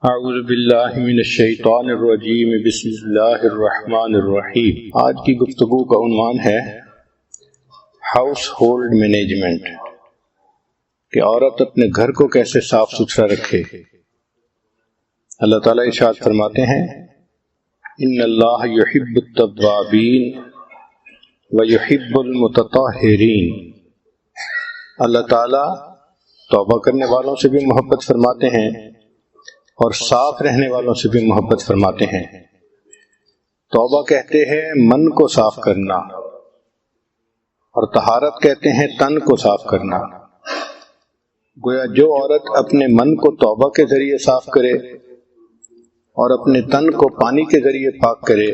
اعوذ باللہ من الشیطان الرجیم بسم اللہ الرحمن الرحیم۔ آج کی گفتگو کا عنوان ہے ہاؤس ہولڈ مینجمنٹ، کہ عورت اپنے گھر کو کیسے صاف ستھرا رکھے۔ اللہ تعالیٰ ارشاد فرماتے ہیں ان اللہ یحب التوابین ویحب المتطہرین۔ اللہ تعالیٰ توبہ کرنے والوں سے بھی محبت فرماتے ہیں اور صاف رہنے والوں سے بھی محبت فرماتے ہیں۔ توبہ کہتے ہیں من کو صاف کرنا، اور طہارت کہتے ہیں تن کو صاف کرنا۔ گویا جو عورت اپنے من کو توبہ کے ذریعے صاف کرے اور اپنے تن کو پانی کے ذریعے پاک کرے،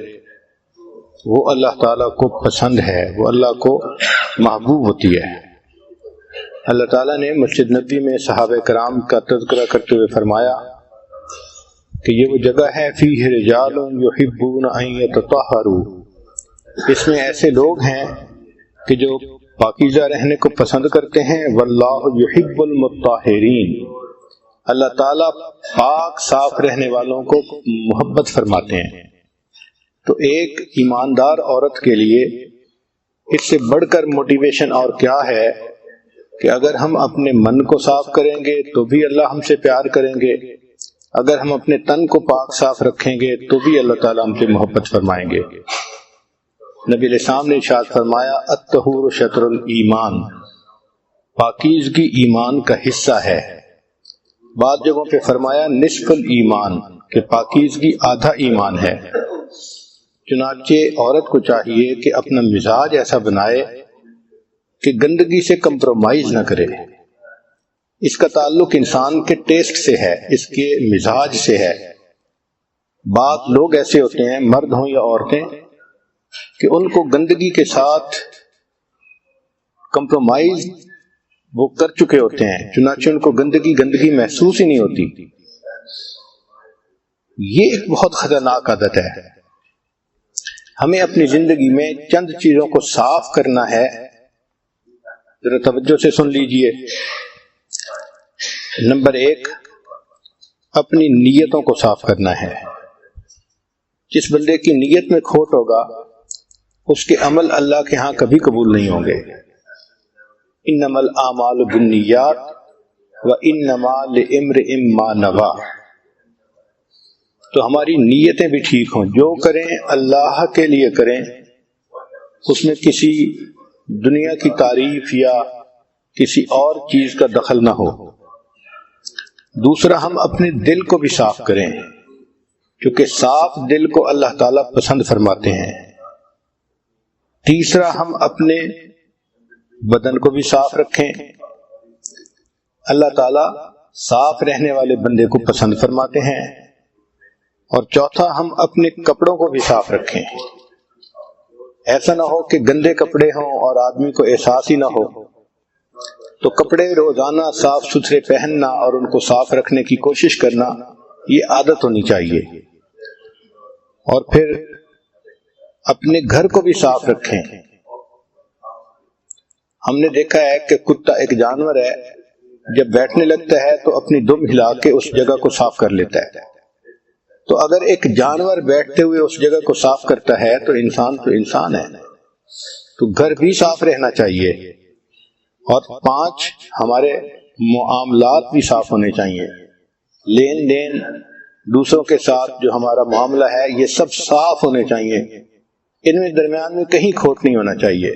وہ اللہ تعالیٰ کو پسند ہے، وہ اللہ کو محبوب ہوتی ہے۔ اللہ تعالیٰ نے مسجد نبوی میں صحابہ کرام کا تذکرہ کرتے ہوئے فرمایا کہ یہ وہ جگہ ہے فیہ رجال یحبون ان یتطہروا، اس میں ایسے لوگ ہیں کہ جو پاکیزہ رہنے کو پسند کرتے ہیں۔ واللہ یحب المطہرین، اللہ تعالیٰ پاک صاف رہنے والوں کو محبت فرماتے ہیں۔ تو ایک ایماندار عورت کے لیے اس سے بڑھ کر موٹیویشن اور کیا ہے کہ اگر ہم اپنے من کو صاف کریں گے تو بھی اللہ ہم سے پیار کریں گے، اگر ہم اپنے تن کو پاک صاف رکھیں گے تو بھی اللہ تعالیٰ ہم سے محبت فرمائیں گے۔ نبی علیہ السلام نے ارشاد فرمایا الطہور شطر الایمان، پاکیزگی ایمان کا حصہ ہے۔ بعض جگہوں پہ فرمایا نصف الایمان، کہ پاکیزگی آدھا ایمان ہے۔ چنانچہ عورت کو چاہیے کہ اپنا مزاج ایسا بنائے کہ گندگی سے کمپرومائز نہ کرے۔ اس کا تعلق انسان کے ٹیسٹ سے ہے، اس کے مزاج سے ہے۔ بعض لوگ ایسے ہوتے ہیں، مرد ہوں یا عورتیں، کہ ان کو گندگی کے ساتھ کمپرومائز وہ کر چکے ہوتے ہیں، چنانچہ ان کو گندگی محسوس ہی نہیں ہوتی۔ یہ ایک بہت خطرناک عادت ہے۔ ہمیں اپنی زندگی میں چند چیزوں کو صاف کرنا ہے، ذرا توجہ سے سن لیجئے۔ نمبر 1، اپنی نیتوں کو صاف کرنا ہے۔ جس بندے کی نیت میں کھوٹ ہوگا اس کے عمل اللہ کے ہاں کبھی قبول نہیں ہوں گے۔ انما الاعمال بالنیات وانما لامرئ ما نوی، تو ہماری نیتیں بھی ٹھیک ہوں، جو کریں اللہ کے لیے کریں، اس میں کسی دنیا کی تعریف یا کسی اور چیز کا دخل نہ ہو۔ دوسرا، ہم اپنے دل کو بھی صاف کریں، کیونکہ صاف دل کو اللہ تعالیٰ پسند فرماتے ہیں۔ تیسرا، ہم اپنے بدن کو بھی صاف رکھیں، اللہ تعالیٰ صاف رہنے والے بندے کو پسند فرماتے ہیں۔ اور چوتھا، ہم اپنے کپڑوں کو بھی صاف رکھیں۔ ایسا نہ ہو کہ گندے کپڑے ہوں اور آدمی کو احساس ہی نہ ہو، تو کپڑے روزانہ صاف ستھرے پہننا اور ان کو صاف رکھنے کی کوشش کرنا، یہ عادت ہونی چاہیے۔ اور پھر اپنے گھر کو بھی صاف رکھیں۔ ہم نے دیکھا ہے کہ کتا ایک جانور ہے، جب بیٹھنے لگتا ہے تو اپنی دم ہلا کے اس جگہ کو صاف کر لیتا ہے۔ تو اگر ایک جانور بیٹھتے ہوئے اس جگہ کو صاف کرتا ہے تو انسان ہے، تو گھر بھی صاف رہنا چاہیے۔ اور 5، ہمارے معاملات بھی صاف ہونے چاہیے۔ لین دین، دوسروں کے ساتھ جو ہمارا معاملہ ہے، یہ سب صاف ہونے چاہیے، ان میں درمیان میں کہیں کھوٹ نہیں ہونا چاہیے۔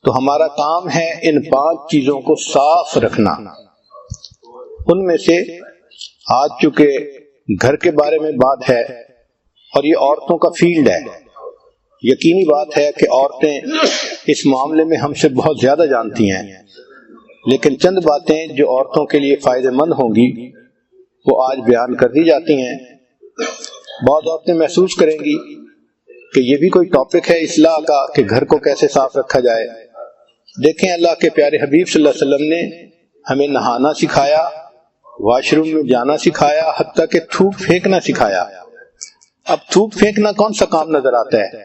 تو ہمارا کام ہے ان 5 چیزوں کو صاف رکھنا۔ ان میں سے آج چونکہ گھر کے بارے میں بات ہے اور یہ عورتوں کا فیلڈ ہے، یقینی بات ہے کہ عورتیں اس معاملے میں ہم سے بہت زیادہ جانتی ہیں، لیکن چند باتیں جو عورتوں کے لیے فائدہ مند ہوں گی وہ آج بیان کر دی جاتی ہیں۔ بعض عورتیں محسوس کریں گی کہ یہ بھی کوئی ٹاپک ہے اصلاح کا کہ گھر کو کیسے صاف رکھا جائے۔ دیکھیں، اللہ کے پیارے حبیب صلی اللہ علیہ وسلم نے ہمیں نہانا سکھایا، واش روم میں جانا سکھایا، حتیٰ کہ تھوک پھینکنا سکھایا۔ اب تھوک پھینکنا کون سا کام نظر آتا ہے،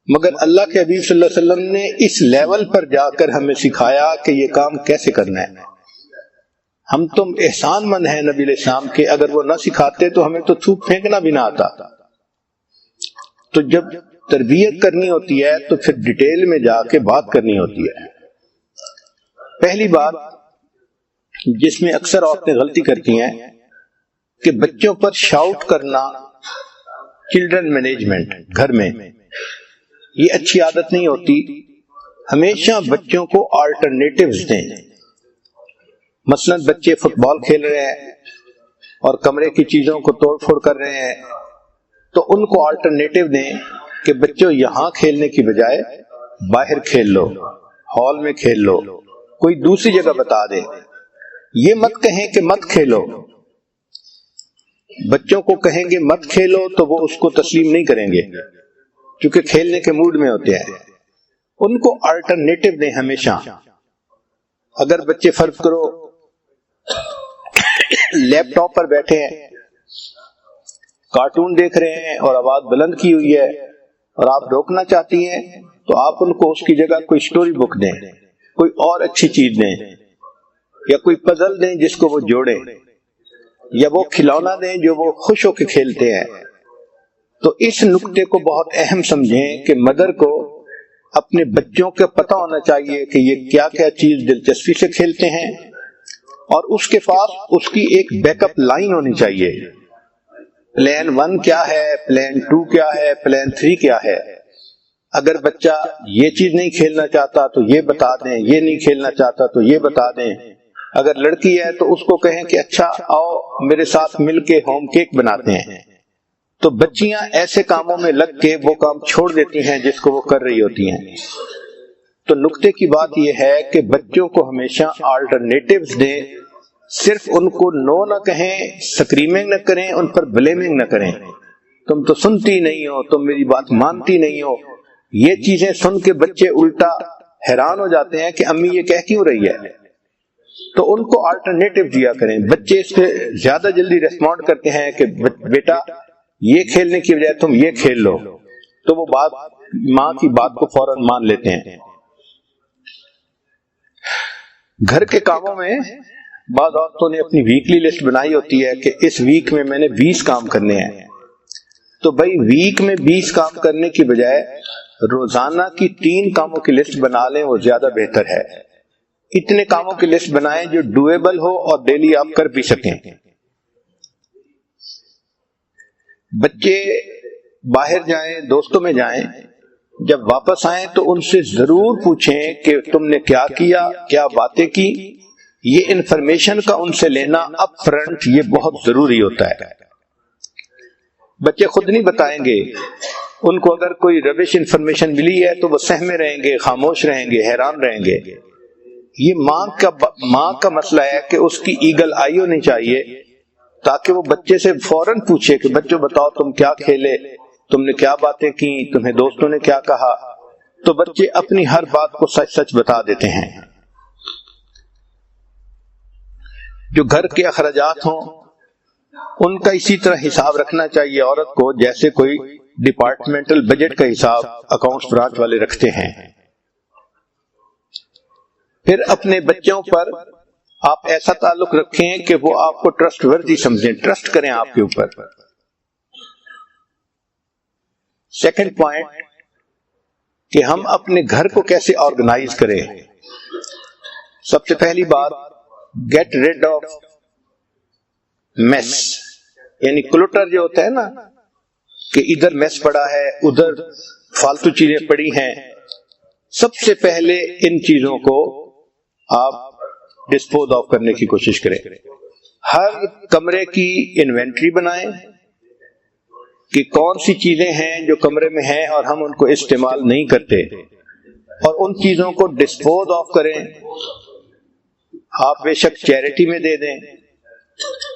مگر اللہ کے حبیب صلی اللہ علیہ وسلم نے اس لیول پر جا کر ہمیں سکھایا کہ یہ کام کیسے کرنا ہے۔ ہم تم احسان مند ہیں نبی علیہ السلام کے، اگر وہ نہ سکھاتے تو ہمیں تو تھوک پھینکنا بھی نہ آتا۔ تو جب تربیت کرنی ہوتی ہے تو پھر ڈیٹیل میں جا کے بات کرنی ہوتی ہے۔ پہلی بات جس میں اکثر عورتیں غلطی کرتی ہیں کہ بچوں پر شاؤٹ کرنا، چلڈرن مینجمنٹ گھر میں، یہ اچھی عادت نہیں ہوتی۔ ہمیشہ بچوں کو آلٹرنیٹیوز دیں۔ مثلا بچے فٹ بال کھیل رہے ہیں اور کمرے کی چیزوں کو توڑ پھوڑ کر رہے ہیں، تو ان کو آلٹرنیٹیو دیں کہ بچوں یہاں کھیلنے کی بجائے باہر کھیل لو، ہال میں کھیل لو، کوئی دوسری جگہ بتا دیں۔ یہ مت کہیں کہ مت کھیلو۔ بچوں کو کہیں گے مت کھیلو تو وہ اس کو تسلیم نہیں کریں گے، کیونکہ کھیلنے کے موڈ میں ہوتے ہیں۔ ان کو آلٹرنیٹیو دیں ہمیشہ۔ اگر بچے فرض کرو لیپ ٹاپ پر بیٹھے ہیں، کارٹون دیکھ رہے ہیں اور آواز بلند کی ہوئی ہے اور آپ روکنا چاہتی ہیں، تو آپ ان کو اس کی جگہ کوئی سٹوری بک دیں، کوئی اور اچھی چیز دیں، یا کوئی پزل دیں جس کو وہ جوڑیں، یا وہ کھلونا دیں جو وہ خوش ہو کے کھیلتے ہیں۔ تو اس نقطے کو بہت اہم سمجھیں کہ مدر کو اپنے بچوں کا پتہ ہونا چاہیے کہ یہ کیا کیا چیز دلچسپی سے کھیلتے ہیں، اور اس کے پاس اس کی ایک بیک اپ لائن ہونی چاہیے۔ پلان 1 کیا ہے، پلان 2 کیا ہے، پلان 3 کیا ہے۔ اگر بچہ یہ چیز نہیں کھیلنا چاہتا تو یہ بتا دیں، یہ نہیں کھیلنا چاہتا تو یہ بتا دیں۔ اگر لڑکی ہے تو اس کو کہیں کہ اچھا آؤ میرے ساتھ مل کے ہوم کیک بناتے ہیں۔ تو بچیاں ایسے کاموں میں لگ کے وہ کام چھوڑ دیتی ہیں جس کو وہ کر رہی ہوتی ہیں۔ تو نقطے کی بات یہ ہے کہ بچوں کو ہمیشہ آلٹرنیٹیوز دیں، صرف ان کو نو نہ کہیں، سکریمنگ نہ کریں، ان پر بلیمنگ نہ کریں، تم تو سنتی نہیں ہو، تم میری بات مانتی نہیں ہو۔ یہ چیزیں سن کے بچے الٹا حیران ہو جاتے ہیں کہ امی یہ کہہ کیوں رہی ہے۔ تو ان کو آلٹرنیٹیو دیا کریں۔ بچے اس پہ زیادہ جلدی ریسپونڈ کرتے ہیں کہ بیٹا یہ کھیلنے کی بجائے تم یہ کھیل لو، تو وہ ماں کی بات کو فوراً مان لیتے ہیں۔ گھر کے کاموں میں بعض عورتوں نے اپنی ویکلی لسٹ بنائی ہوتی ہے کہ اس ویک میں میں نے 20 کام کرنے ہیں۔ تو بھائی ویک میں 20 کام کرنے کی بجائے روزانہ کی 3 کاموں کی لسٹ بنا لیں، وہ زیادہ بہتر ہے۔ اتنے کاموں کی لسٹ بنائیں جو ڈویبل ہو اور ڈیلی آپ کر بھی سکیں۔ بچے باہر جائیں، دوستوں میں جائیں، جب واپس آئیں تو ان سے ضرور پوچھیں کہ تم نے کیا کیا، کیا باتیں کی۔ یہ انفارمیشن کا ان سے لینا اپ فرنٹ یہ بہت ضروری ہوتا ہے۔ بچے خود نہیں بتائیں گے، ان کو اگر کوئی ربش انفارمیشن ملی ہے تو وہ سہمے رہیں گے، خاموش رہیں گے، حیران رہیں گے۔ یہ ماں کا مسئلہ ہے کہ اس کی ایگل آئی ہونی چاہیے، تاکہ وہ بچے سے فوراً پوچھے کہ بچوں بتاؤ تم کیا کھیلے، تم نے کیا باتیں کی، تمہیں دوستوں نے کیا کہا۔ تو بچے اپنی ہر بات کو سچ سچ بتا دیتے ہیں۔ جو گھر کے اخراجات ہوں ان کا اسی طرح حساب رکھنا چاہیے عورت کو جیسے کوئی ڈپارٹمنٹل بجٹ کا حساب اکاؤنٹس برانچ والے رکھتے ہیں۔ پھر اپنے بچوں پر آپ ایسا تعلق رکھیں کہ وہ آپ کو ٹرسٹ وردی سمجھیں، ٹرسٹ کریں آپ کے اوپر۔ سیکنڈ پوائنٹ کہ ہم اپنے گھر کو کیسے آرگنائز کریں۔ سب سے پہلی بات گیٹ ریڈ آف میس، یعنی کلوٹر جو ہوتا ہے نا کہ ادھر میس پڑا ہے، ادھر فالتو چیزیں پڑی ہیں، سب سے پہلے ان چیزوں کو آپ ڈسپوز آف کرنے کی کوشش کریں۔ ہر کمرے کی انوینٹری بنائیں کہ کون سی چیزیں ہیں جو کمرے میں ہیں اور ہم ان کو استعمال نہیں کرتے، اور ان چیزوں کو ڈسپوز آف کریں۔ آپ بے شک چیریٹی میں دے دیں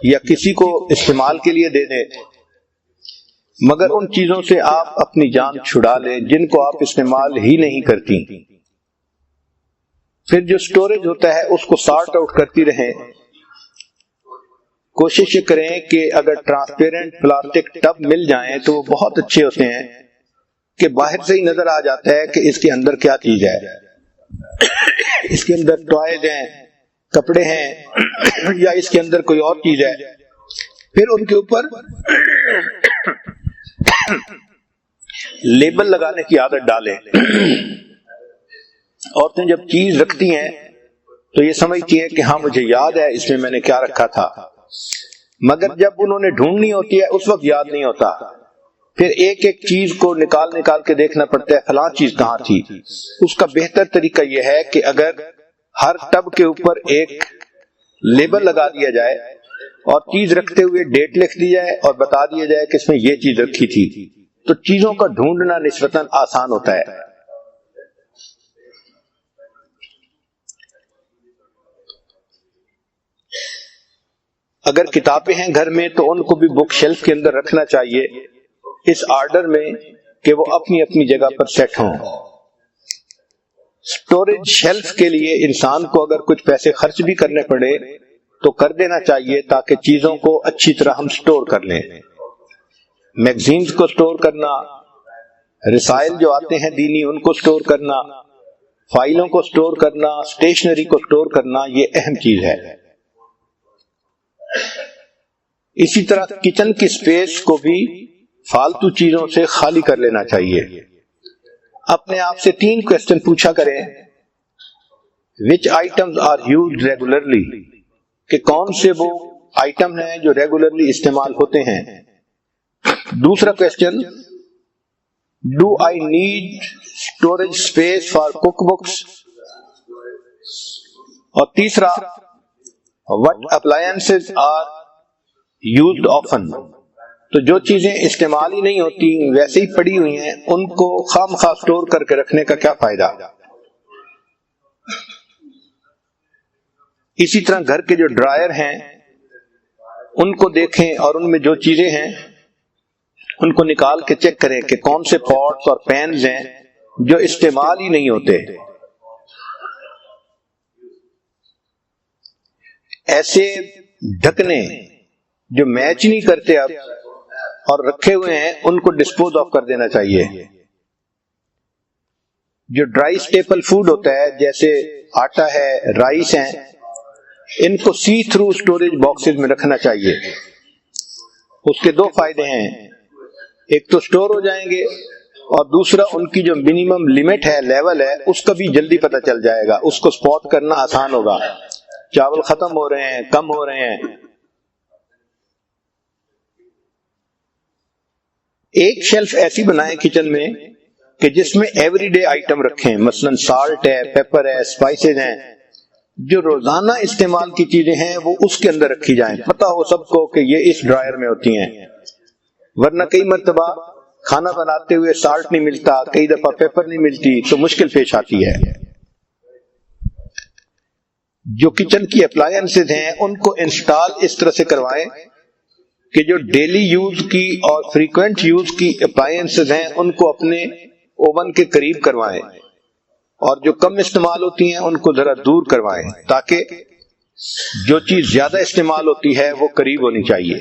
یا کسی کو استعمال کے لیے دے دیں، مگر ان چیزوں سے آپ اپنی جان چھڑا لیں جن کو آپ استعمال ہی نہیں کرتی۔ پھر جو سٹوریج ہوتا ہے اس کو سارٹ آؤٹ کرتی رہیں۔ کوشش کریں کہ اگر ٹرانسپیرنٹ پلاسٹک ٹب مل جائیں تو وہ بہت اچھے ہوتے ہیں کہ باہر سے ہی نظر آ جاتا ہے کہ اس کے اندر کیا چیز ہے۔ اس کے اندر ٹوائز ہیں، کپڑے ہیں یا اس کے اندر کوئی اور چیز ہے، پھر ان کے اوپر لیبل لگانے کی عادت ڈالیں۔ عورتیں جب چیز رکھتی ہیں تو یہ سمجھتی ہیں کہ ہاں مجھے یاد ہے اس میں میں نے کیا رکھا تھا، مگر جب انہوں نے ڈھونڈنی ہوتی ہے اس وقت یاد نہیں ہوتا، پھر ایک ایک چیز کو نکال کے دیکھنا پڑتا ہے فلاں چیز کہاں تھی۔ اس کا بہتر طریقہ یہ ہے کہ اگر ہر ٹب کے اوپر ایک لیبل لگا دیا جائے اور چیز رکھتے ہوئے ڈیٹ لکھ دی جائے اور بتا دیا جائے کہ اس میں یہ چیز رکھی تھی، تو چیزوں کا ڈھونڈنا نسبتاً آسان ہوتا ہے۔ اگر کتابیں ہیں گھر میں تو ان کو بھی بک شیلف کے اندر رکھنا چاہیے اس آرڈر میں کہ وہ اپنی اپنی جگہ پر سیٹ ہوں۔ سٹوریج شیلف کے لیے انسان کو اگر کچھ پیسے خرچ بھی کرنے پڑے تو کر دینا چاہیے تاکہ چیزوں کو اچھی طرح ہم سٹور کر لیں۔ میگزینز کو سٹور کرنا، رسائل جو آتے ہیں دینی ان کو سٹور کرنا، فائلوں کو سٹور کرنا، اسٹیشنری کو سٹور کرنا، یہ اہم چیز ہے۔ اسی طرح کچن کی سپیس کو بھی فالتو چیزوں سے خالی کر لینا چاہیے۔ اپنے آپ سے 3 کوسچن پوچھا کریں۔ which items are used regularly؟ کہ کون سے وہ آئٹم ہیں جو ریگولرلی استعمال ہوتے ہیں۔ دوسرا question, do I need storage space for cook books؟ اور تیسرا، what appliances are used often؟ تو جو چیزیں استعمال ہی نہیں ہوتی ویسے ہی پڑی ہوئی ہیں ان کو خام خواہ سٹور کر کے رکھنے کا کیا فائدہ۔ اسی طرح گھر کے جو ڈرائر ہیں ان کو دیکھیں اور ان میں جو چیزیں ہیں ان کو نکال کے چیک کریں کہ کون سے پاٹس اور پینز ہیں جو استعمال ہی نہیں ہوتے۔ ایسے ڈھکنے جو میچ نہیں کرتے اب اور رکھے ہوئے ہیں ان کو ڈسپوز آف کر دینا چاہیے۔ جو ڈرائی سٹیپل فوڈ ہوتا ہے جیسے آٹا ہے، رائس ہیں، ان کو سی تھرو سٹوریج باکسز میں رکھنا چاہیے۔ اس کے 2 فائدے ہیں، ایک تو سٹور ہو جائیں گے اور دوسرا ان کی جو منیمم لمٹ ہے، لیول ہے، اس کا بھی جلدی پتہ چل جائے گا، اس کو سپاٹ کرنا آسان ہوگا۔ چاول ختم ہو رہے ہیں، کم ہو رہے ہیں۔ ایک شیلف ایسی بنائیں کچن میں کہ جس میں ایوری ڈے آئٹم رکھیں، مثلا سالٹ ہے، پیپر ہے، اسپائسز ہیں، جو روزانہ استعمال کی چیزیں ہیں وہ اس کے اندر رکھی جائیں، پتہ ہو سب کو کہ یہ اس ڈرائر میں ہوتی ہیں۔ ورنہ کئی مرتبہ کھانا بناتے ہوئے سالٹ نہیں ملتا، کئی دفعہ پیپر نہیں ملتی تو مشکل پیش آتی ہے۔ جو کچن کی اپلائنسز ہیں ان کو انسٹال اس طرح سے کروائیں کہ جو ڈیلی یوز کی اور فریکوینٹ یوز کی اپلائنسز ہیں ان کو اپنے اوون کے قریب کروائیں اور جو کم استعمال ہوتی ہیں ان کو ذرا دور کروائیں تاکہ جو چیز زیادہ استعمال ہوتی ہے وہ قریب ہونی چاہیے۔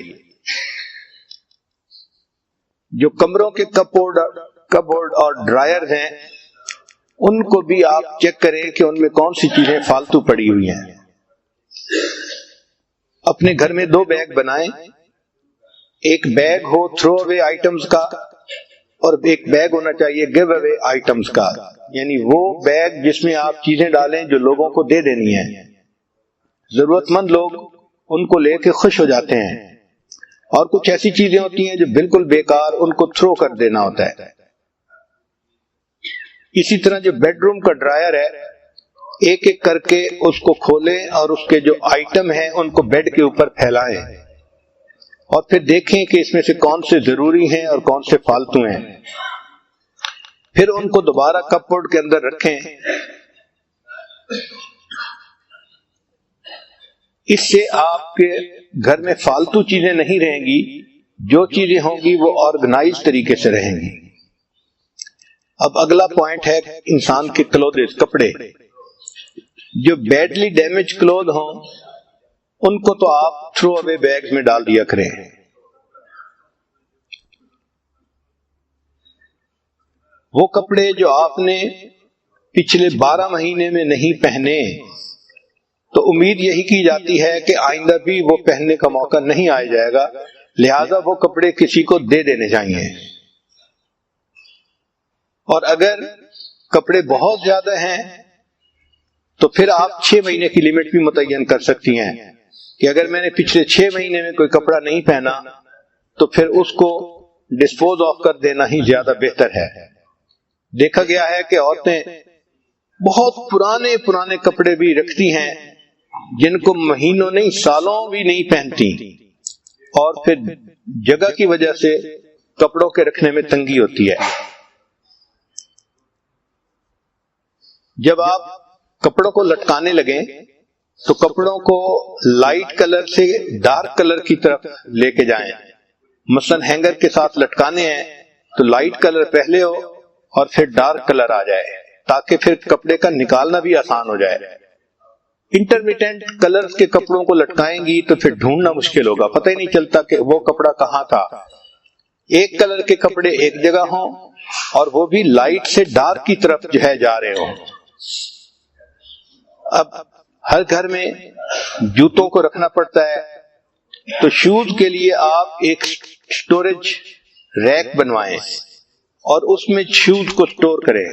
جو کمروں کے کپ بورڈ اور ڈرائر ہیں ان کو بھی آپ چیک کریں کہ ان میں کون سی چیزیں فالتو پڑی ہوئی ہیں۔ اپنے گھر میں 2 بیگ بنائیں، ایک بیگ ہو تھرو اوے آئٹمز کا اور ایک بیگ ہونا چاہیے گیو اوے آئٹمز کا، یعنی وہ بیگ جس میں آپ چیزیں ڈالیں جو لوگوں کو دے دینی ہیں۔ ضرورت مند لوگ ان کو لے کے خوش ہو جاتے ہیں، اور کچھ ایسی چیزیں ہوتی ہیں جو بالکل بیکار، ان کو تھرو کر دینا ہوتا ہے۔ اسی طرح جو بیڈ روم کا ڈرائر ہے، ایک ایک کر کے اس کو کھولیں اور اس کے جو آئٹم ہیں ان کو بیڈ کے اوپر پھیلائیں اور پھر دیکھیں کہ اس میں سے کون سے ضروری ہیں اور کون سے فالتو ہیں۔ پھر ان کو دوبارہ کپ بورڈ کے اندر رکھیں۔ اس سے آپ کے گھر میں فالتو چیزیں نہیں رہیں گی، جو چیزیں ہوں گی وہ آرگنائز طریقے سے رہیں گی۔ اب اگلا پوائنٹ ہے انسان کے کلوتھز، کپڑے۔ جو بیڈلی ڈیمیج کلوتھ ہوں ان کو تو آپ تھرو اوے بیگز میں ڈال دیا کریں۔ وہ کپڑے جو آپ نے پچھلے 12 مہینے میں نہیں پہنے تو امید یہی کی جاتی ہے کہ آئندہ بھی وہ پہننے کا موقع نہیں آیا جائے گا، لہذا وہ کپڑے کسی کو دے دینے چاہیے۔ اور اگر کپڑے بہت زیادہ ہیں تو پھر آپ 6 مہینے کی لمٹ بھی متعین کر سکتی ہیں کہ اگر میں نے پچھلے 6 مہینے میں کوئی کپڑا نہیں پہنا تو پھر اس کو ڈسپوز آف کر دینا ہی زیادہ بہتر ہے۔ دیکھا گیا ہے کہ عورتیں بہت پرانے پرانے کپڑے بھی رکھتی ہیں جن کو مہینوں نہیں سالوں بھی نہیں پہنتی، اور پھر جگہ کی وجہ سے کپڑوں کے رکھنے میں تنگی ہوتی ہے۔ جب آپ کپڑوں کو لٹکانے لگیں تو کپڑوں کو لائٹ کلر سے ڈارک کلر کی طرف لے کے جائیں۔ مثلا ہینگر کے ساتھ لٹکانے ہیں تو لائٹ کلر پہلے ہو اور پھر ڈارک کلر آ جائے تاکہ پھر کپڑے کا نکالنا بھی آسان ہو جائے۔ انٹرمیڈینٹ کلر کے کپڑوں کو لٹکائیں گی تو پھر ڈھونڈنا مشکل ہوگا، پتہ ہی نہیں چلتا کہ وہ کپڑا کہاں تھا۔ ایک کلر کے کپڑے ایک جگہ ہوں اور وہ بھی لائٹ سے ڈارک کی طرف جو ہے جا رہے ہوں۔ اب ہر گھر میں جوتوں کو رکھنا پڑتا ہے، تو شوز کے لیے آپ ایک سٹوریج ریک بنوائیں اور اس میں شوز کو سٹور کریں۔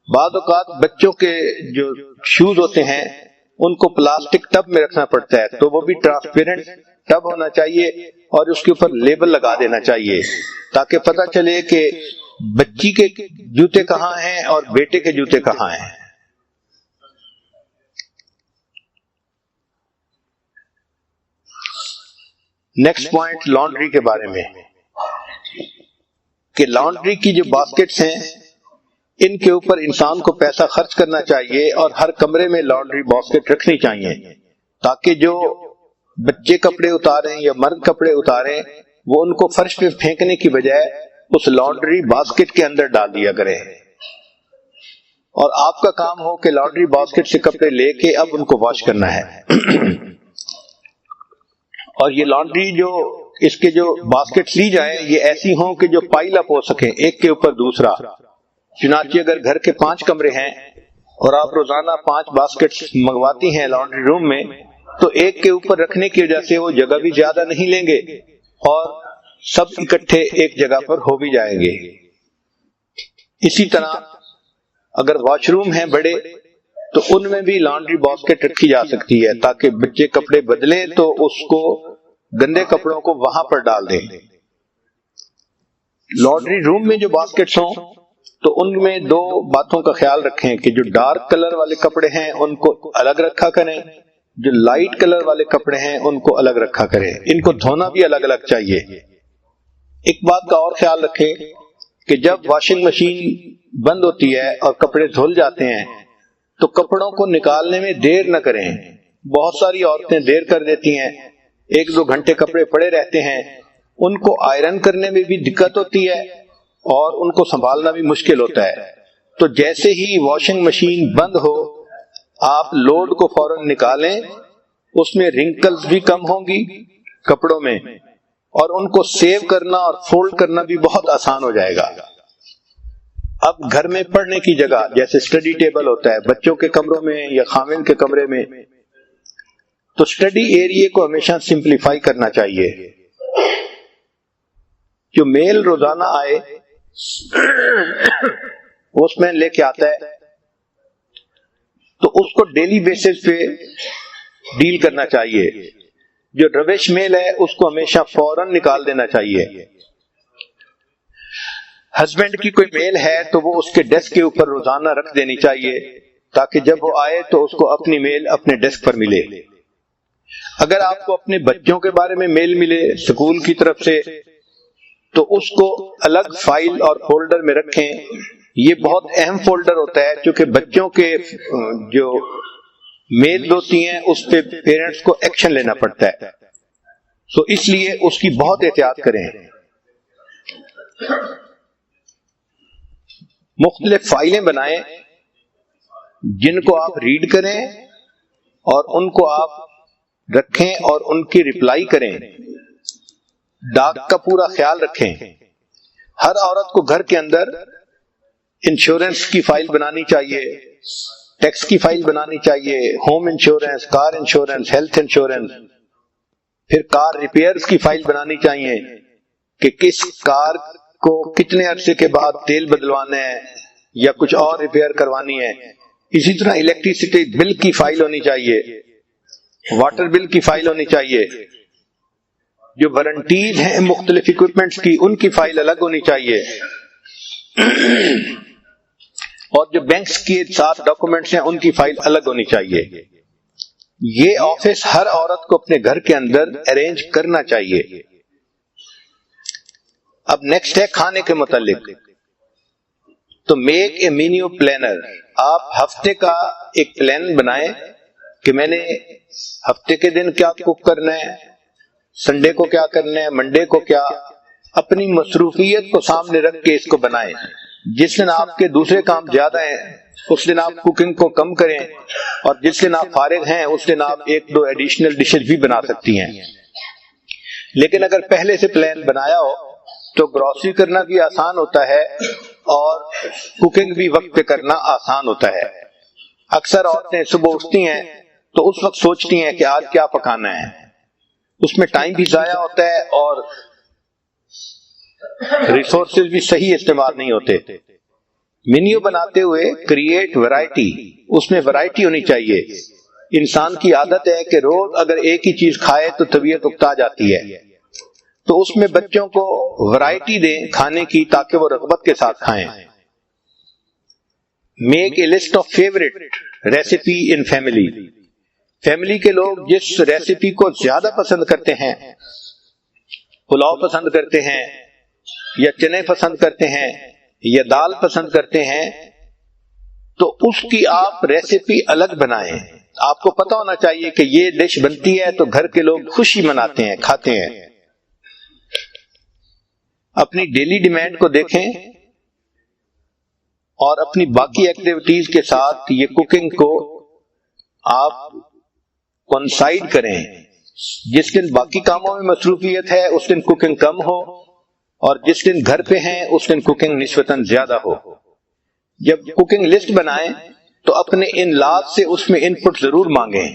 بعض اوقات بچوں کے جو شوز ہوتے ہیں ان کو پلاسٹک ٹب میں رکھنا پڑتا ہے، تو وہ بھی ٹرانسپیرنٹ ٹب ہونا چاہیے اور اس کے اوپر لیبل لگا دینا چاہیے تاکہ پتہ چلے کہ بچی کے جوتے کہاں ہیں اور بیٹے کے جوتے کہاں ہیں۔ نیکسٹ پوائنٹ لانڈری کے بارے میں، کہ لانڈری کی جو باسکٹس ہیں ان کے اوپر انسان کو پیسہ خرچ کرنا چاہیے اور ہر کمرے میں لانڈری باسکٹ رکھنی چاہیے تاکہ جو بچے کپڑے اتاریں یا مرد کپڑے اتاریں وہ ان کو فرش پہ پھینکنے کی بجائے اس لانڈری باسکٹ کے اندر ڈال دیا کرے، اور آپ کا کام ہو کہ لانڈری باسکٹ سے کپڑے لے کے اب ان کو واش کرنا ہے۔ اور یہ لانڈری جو اس کے جو باسکٹ لی جائیں یہ ایسی ہوں کہ جو پائل اپ ہو سکیں ایک کے اوپر دوسرا۔ چنانچہ اگر گھر کے 5 کمرے ہیں اور آپ روزانہ 5 باسکٹ منگواتی ہیں لانڈری روم میں تو ایک کے اوپر رکھنے کی وجہ سے وہ جگہ بھی زیادہ نہیں لیں گے اور سب اکٹھے ایک جگہ پر ہو بھی جائیں گے۔ اسی طرح اگر واش روم ہیں بڑے تو ان میں بھی لانڈری باسکٹ رکھی جا سکتی ہے تاکہ بچے کپڑے بدلیں تو اس کو گندے کپڑوں کو وہاں پر ڈال دیں۔ لانڈری روم میں جو باسکٹس ہوں تو ان میں 2 باتوں کا خیال رکھیں کہ جو ڈارک کلر والے کپڑے ہیں ان کو الگ رکھا کریں، جو لائٹ کلر والے کپڑے ہیں ان کو الگ رکھا کریں، ان کو دھونا بھی الگ الگ چاہیے۔ ایک بات کا اور خیال رکھیں کہ جب واشنگ مشین بند ہوتی ہے اور کپڑے دھل جاتے ہیں تو کپڑوں کو نکالنے میں دیر نہ کریں۔ بہت ساری عورتیں دیر کر دیتی ہیں، 1-2 گھنٹے کپڑے پڑے رہتے ہیں، ان کو آئرن کرنے میں بھی دقت ہوتی ہے اور ان کو سنبھالنا بھی مشکل ہوتا ہے۔ تو جیسے ہی واشنگ مشین بند ہو آپ لوڈ کو فوراً نکالیں، اس میں رنکلز بھی کم ہوں گی کپڑوں میں اور ان کو سیو کرنا اور فولڈ کرنا بھی بہت آسان ہو جائے گا۔ اب گھر میں پڑھنے کی جگہ جیسے اسٹڈی ٹیبل ہوتا ہے بچوں کے کمروں میں یا خاوند کے کمرے میں، تو اسٹڈی ایریے کو ہمیشہ سمپلیفائی کرنا چاہیے۔ جو میل روزانہ آئے پوسٹ مین لے کے آتا ہے تو اس کو ڈیلی بیسس پہ ڈیل کرنا چاہیے۔ جو روش میل ہے اس کو ہمیشہ فوراً نکال دینا چاہیے۔ ہسبینڈ کی کوئی میل ہے تو وہ اس کے ڈیسک کے اوپر روزانہ رکھ دینی چاہیے تاکہ جب وہ آئے تو اس کو اپنی میل اپنے ڈیسک پر ملے۔ اگر آپ کو اپنے بچوں کے بارے میں میل ملے اسکول کی طرف سے تو اس کو الگ فائل اور فولڈر میں رکھیں۔ یہ بہت اہم فولڈر ہوتا ہے کیونکہ بچوں کے جو میل ہوتی ہیں اس پہ پیرنٹس کو ایکشن لینا پڑتا ہے، سو اس لیے اس کی بہت احتیاط کریں۔ مختلف فائلیں بنائیں جن کو آپ ریڈ کریں اور ان کو آپ رکھیں اور ان کی رپلائی کریں۔ ڈاک کا پورا خیال رکھیں۔ ہر عورت کو گھر کے اندر انشورنس کی فائل بنانی چاہیے، ٹیکس کی فائل بنانی چاہیے، home insurance, car insurance, health insurance. پھر کار ریپیئرز کی فائل بنانی چاہیے کہ کس کار کو کتنے عرصے کے بعد تیل بدلوانا ہے یا کچھ اور ریپیئر کروانی ہے. اسی طرح الیکٹریسٹی بل کی فائل ہونی چاہیے، واٹر بل کی فائل ہونی چاہیے، جو وارنٹیز ہیں مختلف اکوپمنٹس کی ان کی فائل الگ ہونی چاہیے، اور جو بینکس کے ساتھ ڈاکومنٹس ہیں ان کی فائل الگ ہونی چاہیے. یہ آفس ہر عورت کو اپنے گھر کے اندر ارینج کرنا چاہیے. اب نیکسٹ ہے کھانے کے متعلق. تو میک اے مینیو پلانر. آپ ہفتے کا ایک پلان بنائیں کہ میں نے ہفتے کے دن کیا کوک کرنا ہے، سنڈے کو کیا کرنا ہے، منڈے کو کیا. اپنی مصروفیت کو سامنے رکھ کے اس کو بنائیں. جس دن آپ کے دوسرے کام زیادہ ہیں اس دن آپ کوکنگ کو کم کریں، اور جس دن آپ فارغ ہیں اس دن آپ ایک دو ایڈیشنل ڈشز بھی بنا سکتی ہیں. لیکن اگر پہلے سے پلان بنایا ہو تو گروسری کرنا بھی آسان ہوتا ہے اور کوکنگ بھی وقت پہ کرنا آسان ہوتا ہے. اکثر عورتیں صبح اٹھتی ہیں تو اس وقت سوچتی ہیں کہ آج کیا پکانا ہے. اس میں ٹائم بھی ضائع ہوتا ہے اور ریسورسز بھی صحیح استعمال نہیں ہوتے. مینیو بناتے ہوئے کریٹ ورائٹی. اس میں ورائٹی ہونی چاہیے. انسان کی عادت ہے کہ روز اگر ایک ہی چیز کھائے تو طبیعت اکتا جاتی ہے، تو اس میں بچوں کو ورائٹی دیں کھانے کی تاکہ وہ رغبت کے ساتھ کھائیں. Make a list of favourite recipe in family. Family کے لوگ جس ریسیپی کو زیادہ پسند کرتے ہیں، پلاؤ پسند کرتے ہیں یا چنے پسند کرتے ہیں یا دال پسند کرتے ہیں، تو اس کی آپ ریسیپی الگ بنائیں. آپ کو پتا ہونا چاہیے کہ یہ ڈش بنتی ہے تو گھر کے لوگ خوشی مناتے ہیں، کھاتے ہیں. اپنی ڈیلی ڈیمانڈ کو دیکھیں اور اپنی باقی ایکٹیویٹیز کے ساتھ یہ کوکنگ کو آپ کنسائڈ کریں. جس دن باقی کاموں میں مصروفیت ہے اس دن کوکنگ کم ہو، اور جس دن گھر پہ ہیں اس دن کوکنگ نسبتاً زیادہ ہو. جب کوکنگ لسٹ بنائیں تو اپنے ان لاز سے اس میں ان پٹ ضرور مانگیں.